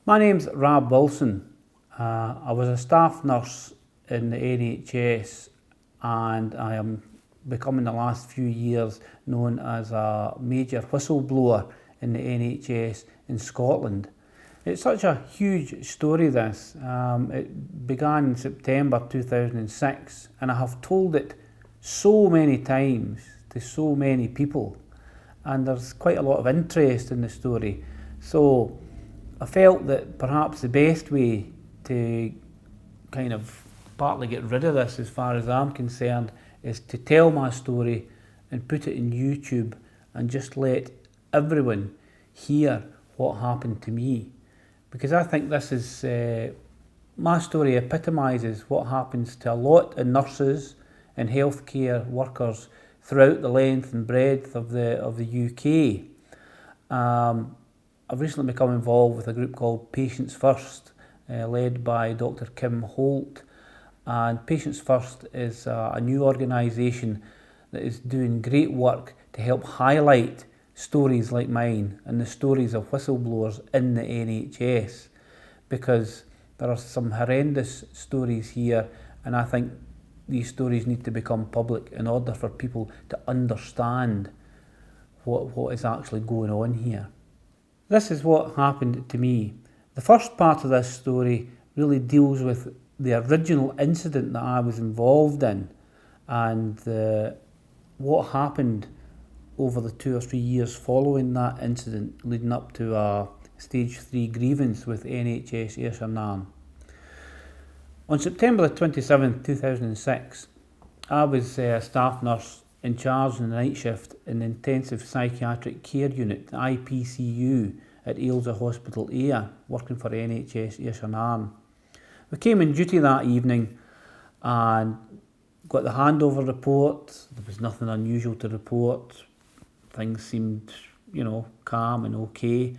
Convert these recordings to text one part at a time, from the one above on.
My name's Rab Wilson. I was a staff nurse in the NHS, and I am becoming the last few years known as a major whistleblower in the NHS in Scotland. It's such a huge story, this. It began in September 2006, and I have told it so many times to so many people, and there's quite a lot of interest in the story. So I felt that perhaps the best way to kind of partly get rid of this, as far as I'm concerned, is to tell my story and put it in YouTube and just let everyone hear what happened to me. Because I think this is, my story epitomises what happens to a lot of nurses and healthcare workers throughout the length and breadth of the UK. I've recently become involved with a group called Patients First, led by Dr. Kim Holt. And Patients First is a new organisation that is doing great work to help highlight stories like mine and the stories of whistleblowers in the NHS, because there are some horrendous stories here, and I think these stories need to become public in order for people to understand what is actually going on here. This is what happened to me. The first part of this story really deals with the original incident that I was involved in, and what happened over the 2 or 3 years following that incident, leading up to a stage 3 grievance with NHS Ayrshire. On September the 27th, 2006, I was a staff nurse in charge in the night shift in the Intensive Psychiatric Care Unit, the IPCU, at Aylshire Hospital Ayr, working for NHS Ayrshire. We came on duty that evening and got the handover report. There was nothing unusual to report. Things seemed, calm and okay.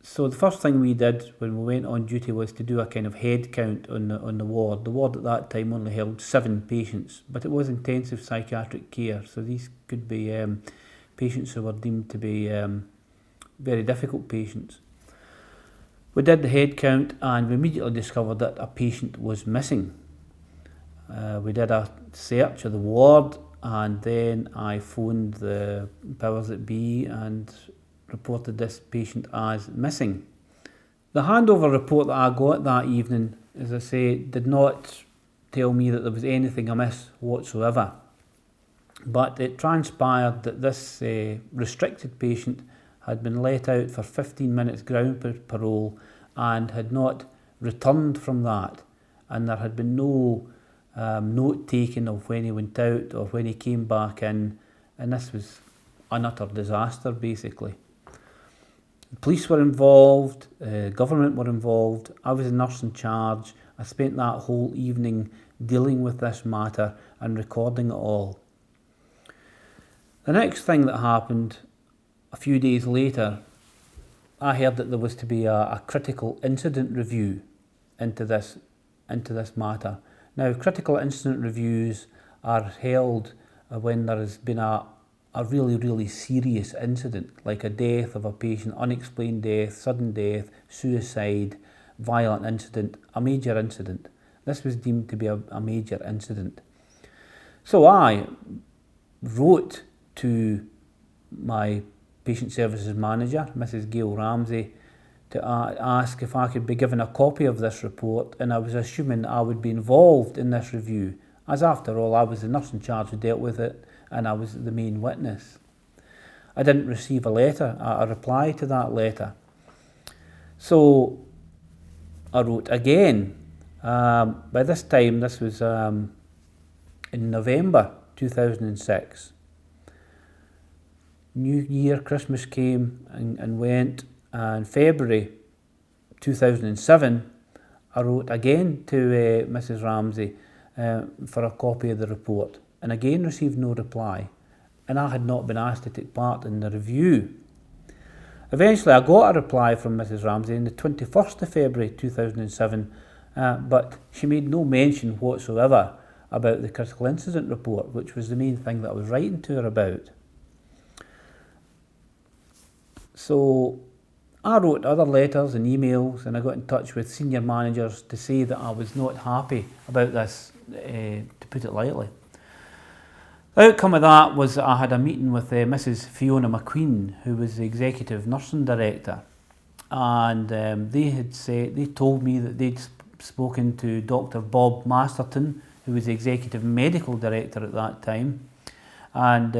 So the first thing we did when we went on duty was to do a kind of head count on the ward. The ward at that time only held 7 patients, but it was intensive psychiatric care, so these could be patients who were deemed to be very difficult patients. We did the head count and we immediately discovered that a patient was missing. We did a search of the ward, and then I phoned the powers that be and reported this patient as missing. The handover report that I got that evening, as I say, did not tell me that there was anything amiss whatsoever. But it transpired that this restricted patient had been let out for 15 minutes ground parole and had not returned from that, and there had been no note taken of when he went out or when he came back in, and this was an utter disaster basically. The police were involved, government were involved, I was a nurse in charge. I spent that whole evening dealing with this matter and recording it all. The next thing that happened, a few days later, I heard that there was to be a critical incident review into this matter. Now, critical incident reviews are held when there has been a really, really serious incident, like a death of a patient, unexplained death, sudden death, suicide, violent incident, a major incident. This was deemed to be a major incident. So I wrote to my patient services manager, Mrs. Gail Ramsey, to ask if I could be given a copy of this report, and I was assuming I would be involved in this review, as after all I was the nurse in charge who dealt with it and I was the main witness. I didn't receive a reply to that letter. So I wrote again. By this time, this was in November 2006. New Year, Christmas came and went, and February 2007, I wrote again to Mrs. Ramsey for a copy of the report, and again received no reply, and I had not been asked to take part in the review. Eventually I got a reply from Mrs. Ramsey on the 21st of February 2007, but she made no mention whatsoever about the critical incident report, which was the main thing that I was writing to her about. So I wrote other letters and emails, and I got in touch with senior managers to say that I was not happy about this, to put it lightly. The outcome of that was that I had a meeting with Mrs. Fiona McQueen, who was the Executive Nursing Director, and they told me that they'd spoken to Dr. Bob Masterton, who was the Executive Medical Director at that time, and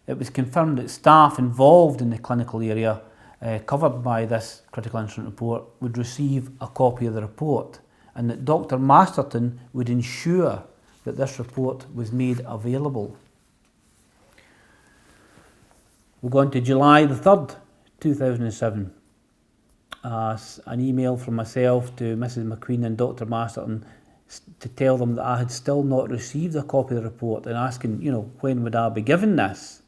it was confirmed that staff involved in the clinical area covered by this critical incident report would receive a copy of the report, and that Dr. Masterton would ensure that this report was made available. We'll go on to July the 3rd, 2007. An email from myself to Mrs. McQueen and Dr. Masterton to tell them that I had still not received a copy of the report, and asking, when would I be given this?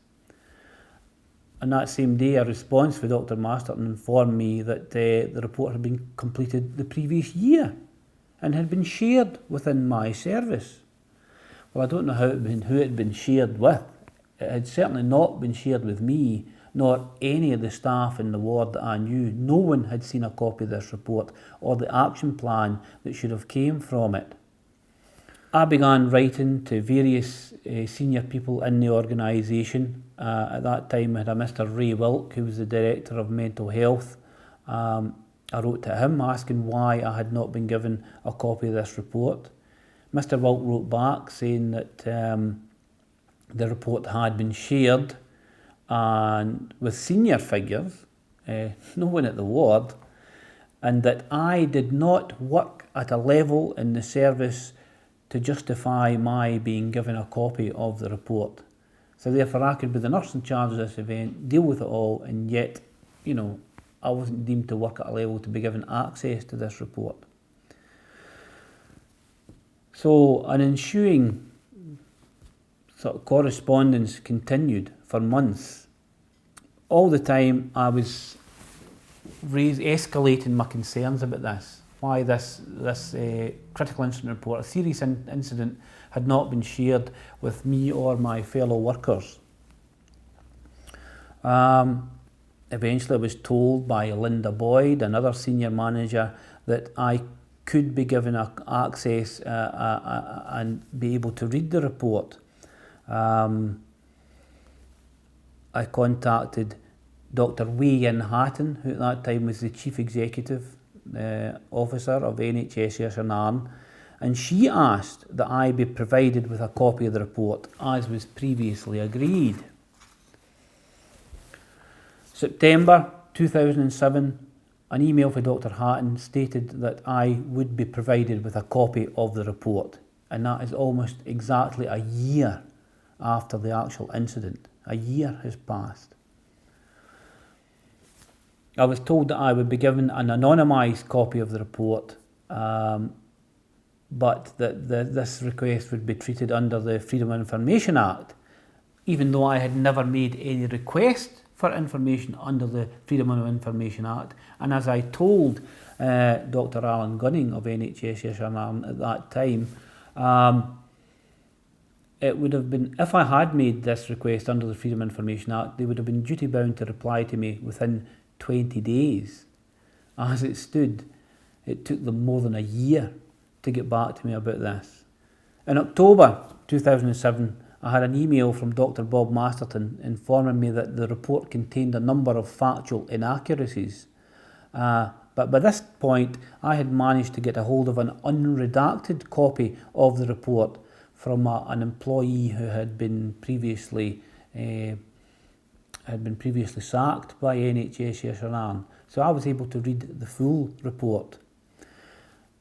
And that same day, a response from Dr. Masterton informed me that the report had been completed the previous year and had been shared within my service. Well, I don't know who it had been shared with. It had certainly not been shared with me, nor any of the staff in the ward that I knew. No one had seen a copy of this report or the action plan that should have came from it. I began writing to various senior people in the organisation. At that time, I had a Mr. Ray Wilk, who was the Director of Mental Health. I wrote to him asking why I had not been given a copy of this report. Mr. Wilk wrote back saying that the report had been shared and with senior figures, no one at the ward, and that I did not work at a level in the service to justify my being given a copy of the report. So therefore I could be the nurse in charge of this event, deal with it all, and yet, I wasn't deemed to work at a level to be given access to this report. So an ensuing sort of correspondence continued for months. All the time I was escalating my concerns about this. Why this critical incident report, a serious incident, had not been shared with me or my fellow workers. Eventually I was told by Linda Boyd, another senior manager, that I could be given access and be able to read the report. I contacted Dr. Wei Yin Hatton, who at that time was the Chief Executive Officer of NHS Shannon, and she asked that I be provided with a copy of the report, as was previously agreed. September 2007, an email from Dr. Hatton stated that I would be provided with a copy of the report, and that is almost exactly a year after the actual incident. A year has passed. I was told that I would be given an anonymised copy of the report, but that this request would be treated under the Freedom of Information Act, even though I had never made any request for information under the Freedom of Information Act. And as I told Dr. Alan Gunning of NHS Shannon at that time, it would have been, if I had made this request under the Freedom of Information Act, they would have been duty bound to reply to me within 20 days. As it stood, it took them more than a year to get back to me about this. In October 2007, I had an email from Dr. Bob Masterton informing me that the report contained a number of factual inaccuracies. But by this point, I had managed to get a hold of an unredacted copy of the report from an employee who had been previously sacked by NHS Shannon. So I was able to read the full report.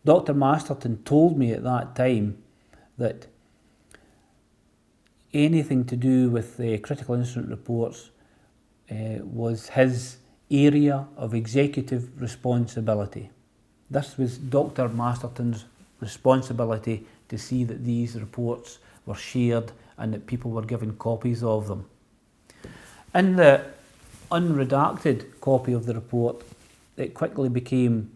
Dr. Masterton told me at that time that anything to do with the critical incident reports was his area of executive responsibility. This was Dr. Masterton's responsibility to see that these reports were shared and that people were given copies of them. In the unredacted copy of the report, it quickly became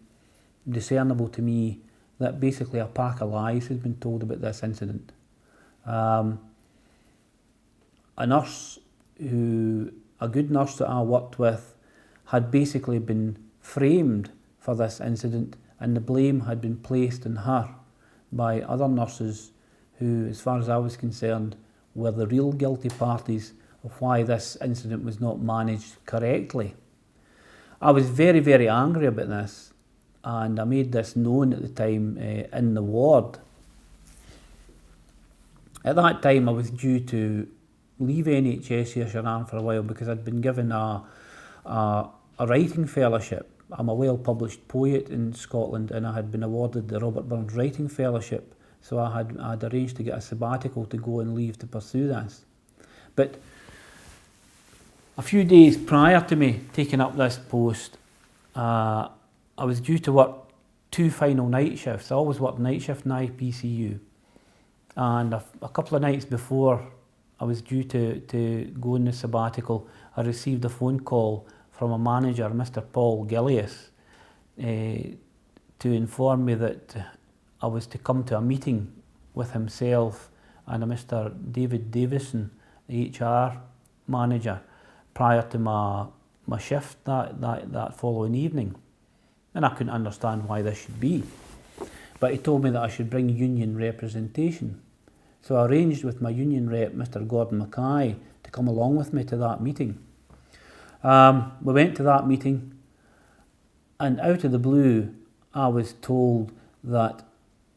discernible to me that basically a pack of lies had been told about this incident. A good nurse that I worked with, had basically been framed for this incident, and the blame had been placed on her by other nurses who, as far as I was concerned, were the real guilty parties of why this incident was not managed correctly. I was very, very angry about this, and I made this known at the time in the ward. At that time, I was due to leave NHS Ayrshire for a while because I'd been given a writing fellowship. I'm a well-published poet in Scotland, and I had been awarded the Robert Burns Writing Fellowship, so I'd arranged to get a sabbatical to go and leave to pursue this. But a few days prior to me taking up this post, I was due to work 2 final night shifts. I always worked night shift in IPCU. And a couple of nights before I was due to go on the sabbatical, I received a phone call from a manager, Mr. Paul Gillies, to inform me that I was to come to a meeting with himself and a Mr. David Davison, the HR manager, prior to my shift that following evening. And I couldn't understand why this should be. But he told me that I should bring union representation. So I arranged with my union rep, Mr. Gordon Mackay, to come along with me to that meeting. We went to that meeting, and out of the blue, I was told that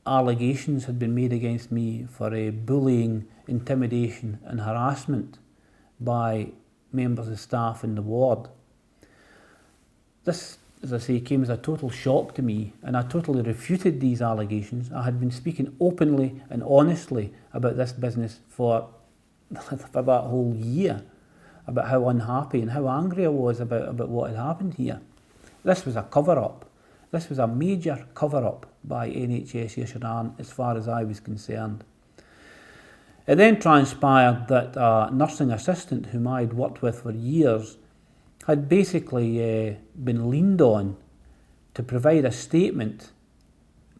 allegations had been made against me for bullying, intimidation and harassment by members of staff in the ward. This, as I say, came as a total shock to me, and I totally refuted these allegations. I had been speaking openly and honestly about this business for that whole year, about how unhappy and how angry I was about what had happened here. This was a cover-up. This was a major cover-up by NHS Ayrshire as far as I was concerned. It then transpired that a nursing assistant whom I'd worked with for years had basically been leaned on to provide a statement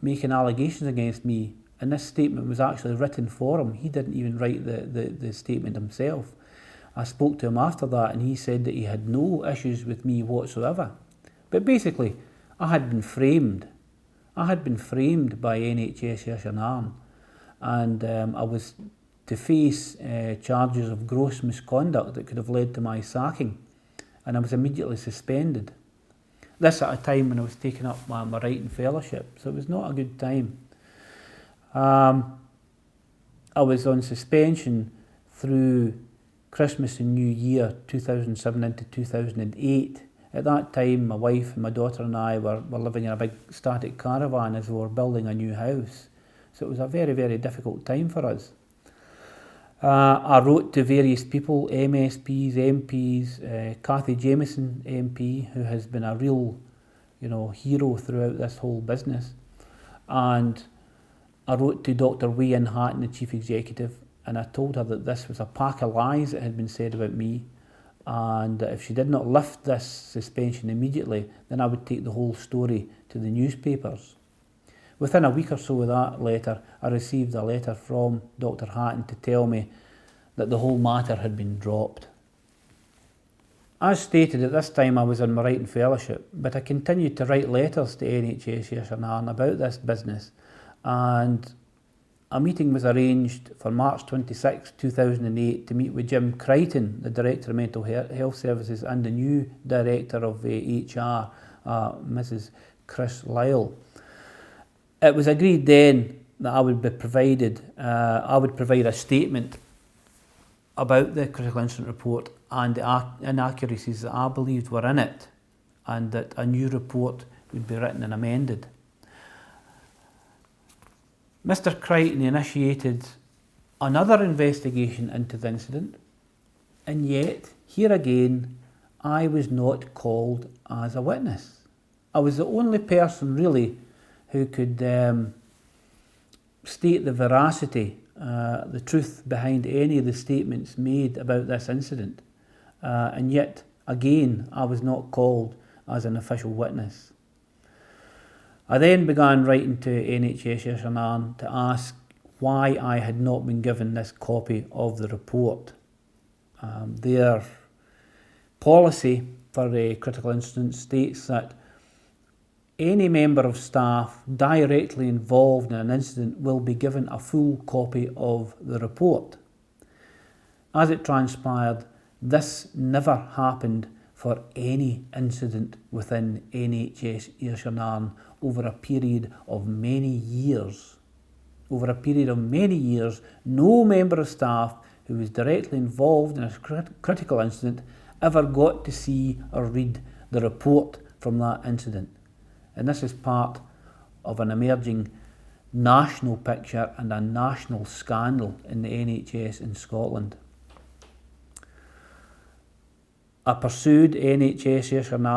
making allegations against me, and this statement was actually written for him. He didn't even write the statement himself. I spoke to him after that, and he said that he had no issues with me whatsoever. But basically, I had been framed. I had been framed by NHS Ayrshire, and I was to face charges of gross misconduct that could have led to my sacking, and I was immediately suspended. This at a time when I was taking up my writing fellowship, so it was not a good time. I was on suspension through Christmas and New Year 2007 into 2008. At that time, my wife and my daughter and I were living in a big static caravan as we were building a new house. So it was a very, very difficult time for us. I wrote to various people, MSPs, MPs, Cathy Jamieson MP, who has been a real, hero throughout this whole business. And I wrote to Dr. Wayne Hatton, the Chief Executive, and I told her that this was a pack of lies that had been said about me, and that if she did not lift this suspension immediately, then I would take the whole story to the newspapers. Within a week or so of that letter, I received a letter from Dr. Hatton to tell me that the whole matter had been dropped. As stated, at this time I was in my writing fellowship, but I continued to write letters to NHS Ayrshire about this business, and a meeting was arranged for March 26, 2008 to meet with Jim Crichton, the Director of Mental Health Services, and the new Director of HR, Mrs. Chris Lyle. It was agreed then that I would provide a statement about the critical incident report and the inaccuracies that I believed were in it, and that a new report would be written and amended. Mr. Crichton initiated another investigation into the incident, and yet, here again, I was not called as a witness. I was the only person really who could state the veracity, the truth behind any of the statements made about this incident. And yet, again, I was not called as an official witness. I then began writing to NHS Ayrshire to ask why I had not been given this copy of the report. Their policy for critical incidents states that any member of staff directly involved in an incident will be given a full copy of the report. As it transpired, this never happened for any incident within NHS Ayrshire over a period of many years. Over a period of many years, no member of staff who was directly involved in a critical incident ever got to see or read the report from that incident. And this is part of an emerging national picture and a national scandal in the NHS in Scotland. I pursued NHS Ayrshire.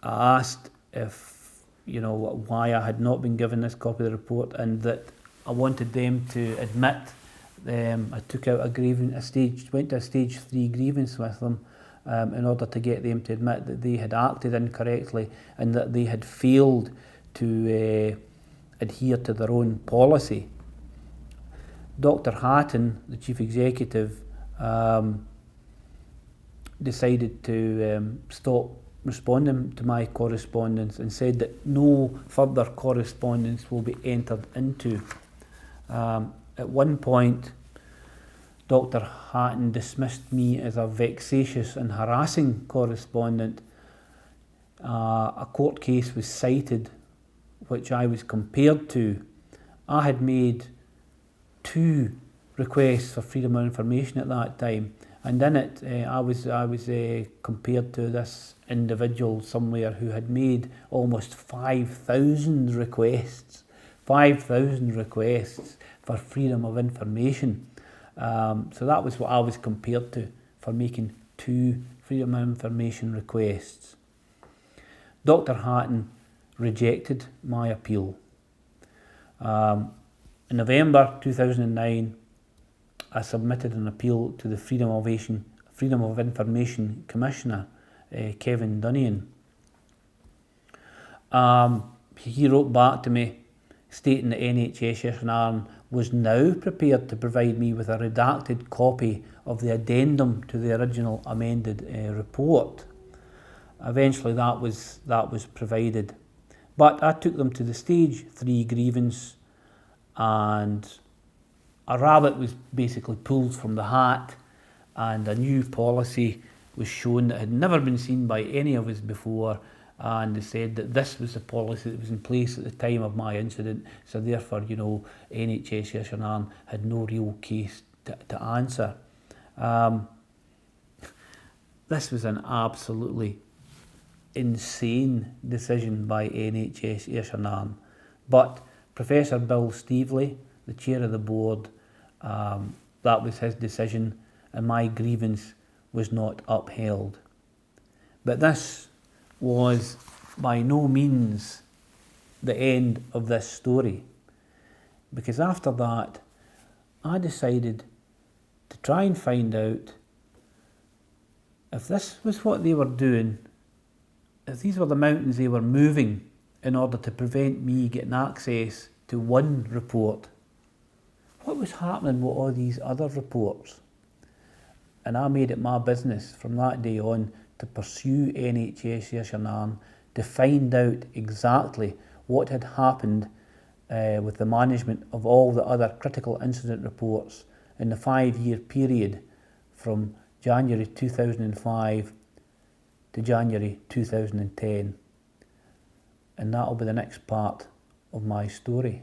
I asked if, why I had not been given this copy of the report, and that I wanted them to admit. I took out went to a stage 3 grievance with them in order to get them to admit that they had acted incorrectly and that they had failed to adhere to their own policy. Dr. Hatton, the chief executive, decided to stop responding to my correspondence and said that no further correspondence will be entered into. At one point, Dr. Hatton dismissed me as a vexatious and harassing correspondent. A court case was cited which I was compared to. I had made 2 requests for freedom of information at that time, and in it I was compared to this individual somewhere who had made almost 5,000 requests. 5,000 requests for freedom of information. So that was what I was compared to for making 2 freedom of information requests. Dr. Hatton rejected my appeal. In November 2009, I submitted an appeal to the Freedom of Information Commissioner, Kevin Dunnian. He wrote back to me stating that NHS Ayrshire was now prepared to provide me with a redacted copy of the addendum to the original amended report. Eventually that was provided, but I took them to the stage 3 grievance, and a rabbit was basically pulled from the hat, and a new policy was shown that had never been seen by any of us before, and they said that this was the policy that was in place at the time of my incident, so therefore, NHS Ayrshire had no real case to answer. This was an absolutely insane decision by NHS Ayrshire, but Professor Bill Steveley, the chair of the board, that was his decision, and my grievance was not upheld. But this was by no means the end of this story, because after that I decided to try and find out if this was what they were doing, if these were the mountains they were moving in order to prevent me getting access to one report, what was happening with all these other reports. And I made it my business from that day on to pursue NHS Ayrshire to find out exactly what had happened with the management of all the other critical incident reports in the 5-year period from January 2005 to January 2010. And that'll be the next part of my story.